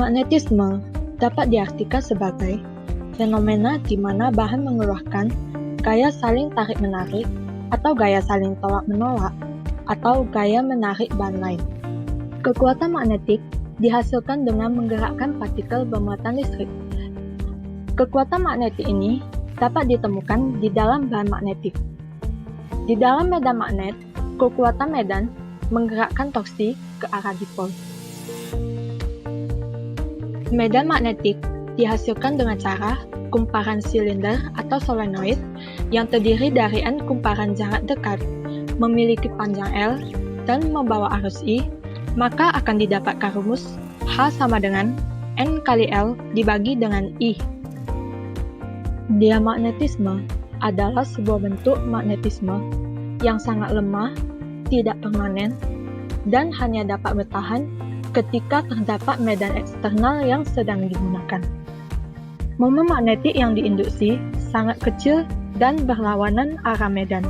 Magnetisme dapat diartikan sebagai fenomena di mana bahan mengeluarkan gaya saling tarik-menarik atau gaya saling tolak-menolak atau gaya menarik bahan lain. Kekuatan magnetik dihasilkan dengan menggerakkan partikel bermuatan listrik. Kekuatan magnetik ini dapat ditemukan di dalam bahan magnetik. Di dalam medan magnet, kekuatan medan menggerakkan torsi ke arah dipol. Medan magnetik dihasilkan dengan cara kumparan silinder atau solenoid yang terdiri dari N kumparan jarak dekat, memiliki panjang L, dan membawa arus I, maka akan didapatkan rumus H sama dengan N kali L dibagi dengan I. Diamagnetisme adalah sebuah bentuk magnetisme yang sangat lemah, tidak permanen, dan hanya dapat bertahan ketika terdapat medan eksternal yang sedang digunakan. Momen magnetik yang diinduksi sangat kecil dan berlawanan arah medan.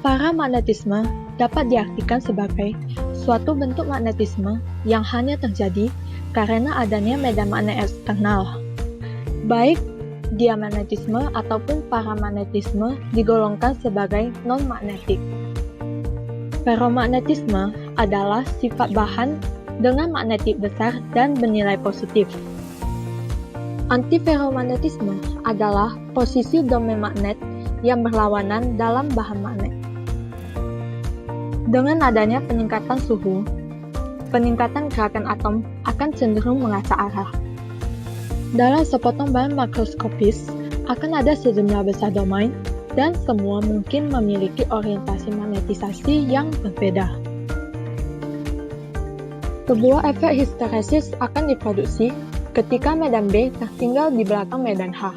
Paramagnetisme dapat diartikan sebagai suatu bentuk magnetisme yang hanya terjadi karena adanya medan magnet eksternal. Baik diamagnetisme ataupun paramagnetisme digolongkan sebagai non-magnetik. Ferromagnetisme adalah sifat bahan dengan magnetik besar dan bernilai positif. Antiferromagnetisme adalah posisi domain magnet yang berlawanan dalam bahan magnet. Dengan adanya peningkatan suhu, peningkatan gerakan atom akan cenderung mengaca arah. Dalam sepotong bahan makroskopis akan ada sejumlah besar domain dan semua mungkin memiliki orientasi magnetisasi yang berbeda. Sebuah efek histeresis akan diproduksi ketika medan B tertinggal di belakang medan H.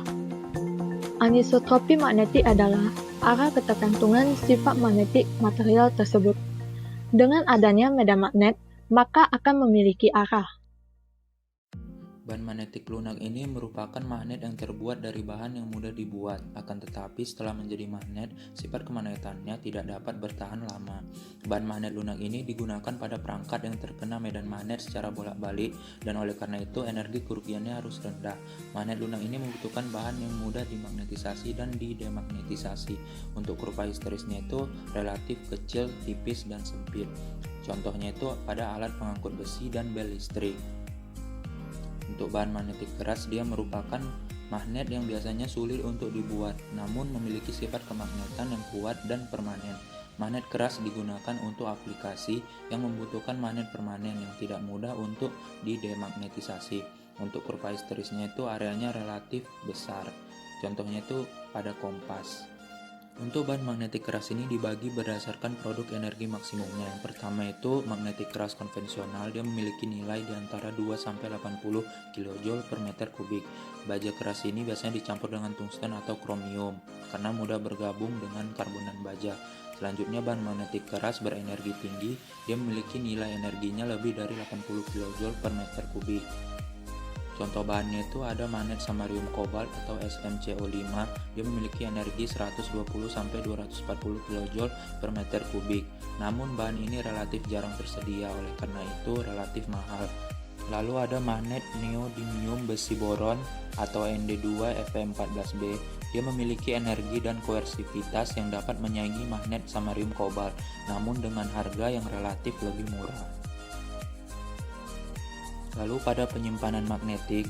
Anisotropi magnetik adalah arah ketergantungan sifat magnetik material tersebut. Dengan adanya medan magnet, maka akan memiliki arah. Bahan magnetik lunak ini merupakan magnet yang terbuat dari bahan yang mudah dibuat, akan tetapi setelah menjadi magnet, sifat kemagnetannya tidak dapat bertahan lama. Bahan magnet lunak ini digunakan pada perangkat yang terkena medan magnet secara bolak-balik, dan oleh karena itu energi kerugiannya harus rendah. Magnet lunak ini membutuhkan bahan yang mudah dimagnetisasi dan didemagnetisasi. Untuk kurva histerisnya itu relatif kecil, tipis, dan sempit. Contohnya itu pada alat pengangkut besi dan bel listrik. Untuk bahan magnetik keras, dia merupakan magnet yang biasanya sulit untuk dibuat, namun memiliki sifat kemagnetan yang kuat dan permanen. Magnet keras digunakan untuk aplikasi yang membutuhkan magnet permanen yang tidak mudah untuk didemagnetisasi. Untuk kurva histerisnya itu areanya relatif besar. Contohnya itu pada kompas. Untuk bahan magnetik keras ini dibagi berdasarkan produk energi maksimumnya. Yang pertama itu magnetik keras konvensional, dia memiliki nilai di antara 2-80 kJ per meter kubik. Baja keras ini biasanya dicampur dengan tungsten atau kromium karena mudah bergabung dengan karbonan baja. Selanjutnya bahan magnetik keras berenergi tinggi, dia memiliki nilai energinya lebih dari 80 kJ per meter kubik. Contoh bahannya itu ada magnet samarium kobalt atau SmCO5, dia memiliki energi 120-240 kJ per meter kubik. Namun bahan ini relatif jarang tersedia, oleh karena itu relatif mahal. Lalu ada magnet neodymium besi boron atau Nd2Fe14b, dia memiliki energi dan koersivitas yang dapat menyaingi magnet samarium kobalt, namun dengan harga yang relatif lebih murah. Lalu pada penyimpanan magnetik,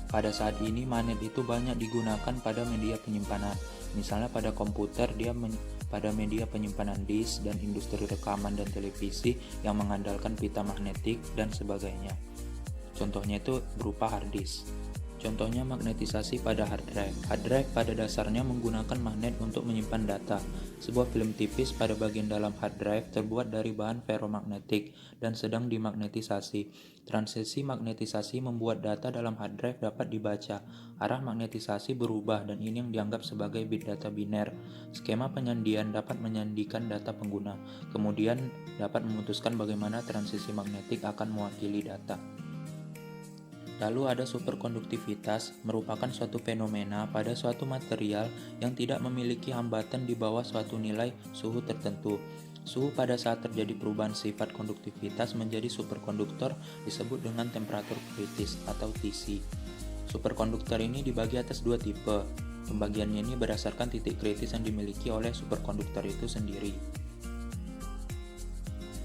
pada saat ini magnet itu banyak digunakan pada media penyimpanan. Misalnya pada komputer pada media penyimpanan disk dan industri rekaman dan televisi yang mengandalkan pita magnetik dan sebagainya. Contohnya itu berupa hard disk. Contohnya magnetisasi pada hard drive. Hard drive pada dasarnya menggunakan magnet untuk menyimpan data. Sebuah film tipis pada bagian dalam hard drive terbuat dari bahan ferromagnetik dan sedang dimagnetisasi. Transisi magnetisasi membuat data dalam hard drive dapat dibaca. Arah magnetisasi berubah dan ini yang dianggap sebagai bit data biner. Skema penyandian dapat menyandikan data pengguna, kemudian dapat memutuskan bagaimana transisi magnetik akan mewakili data. Lalu ada superkonduktivitas, merupakan suatu fenomena pada suatu material yang tidak memiliki hambatan di bawah suatu nilai suhu tertentu. Suhu pada saat terjadi perubahan sifat konduktivitas menjadi superkonduktor disebut dengan temperatur kritis atau TC. Superkonduktor ini dibagi atas dua tipe. Pembagiannya ini berdasarkan titik kritis yang dimiliki oleh superkonduktor itu sendiri.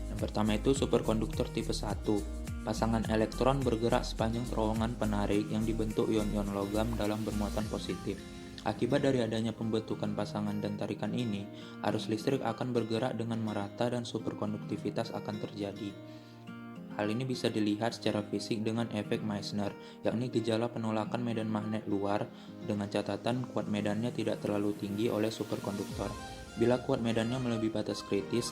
Yang pertama itu superkonduktor tipe 1. Pasangan elektron bergerak sepanjang terowongan penarik yang dibentuk ion-ion logam dalam bermuatan positif. Akibat dari adanya pembentukan pasangan dan tarikan ini, arus listrik akan bergerak dengan merata dan superkonduktivitas akan terjadi. Hal ini bisa dilihat secara fisik dengan efek Meissner, yakni gejala penolakan medan magnet luar dengan catatan kuat medannya tidak terlalu tinggi oleh superkonduktor. Bila kuat medannya melebihi batas kritis,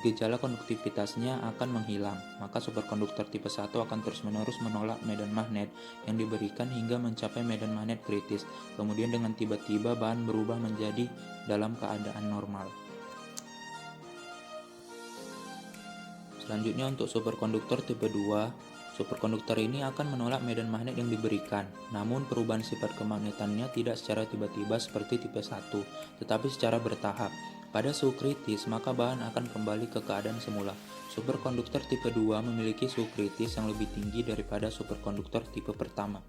gejala konduktivitasnya akan menghilang, maka superkonduktor tipe 1 akan terus-menerus menolak medan magnet yang diberikan hingga mencapai medan magnet kritis. Kemudian dengan tiba-tiba bahan berubah menjadi dalam keadaan normal. Selanjutnya untuk superkonduktor tipe 2, superkonduktor ini akan menolak medan magnet yang diberikan, namun perubahan sifat kemagnetannya tidak secara tiba-tiba seperti tipe 1, tetapi secara bertahap. Pada suhu kritis, maka bahan akan kembali ke keadaan semula. Superkonduktor tipe 2 memiliki suhu kritis yang lebih tinggi daripada superkonduktor tipe pertama.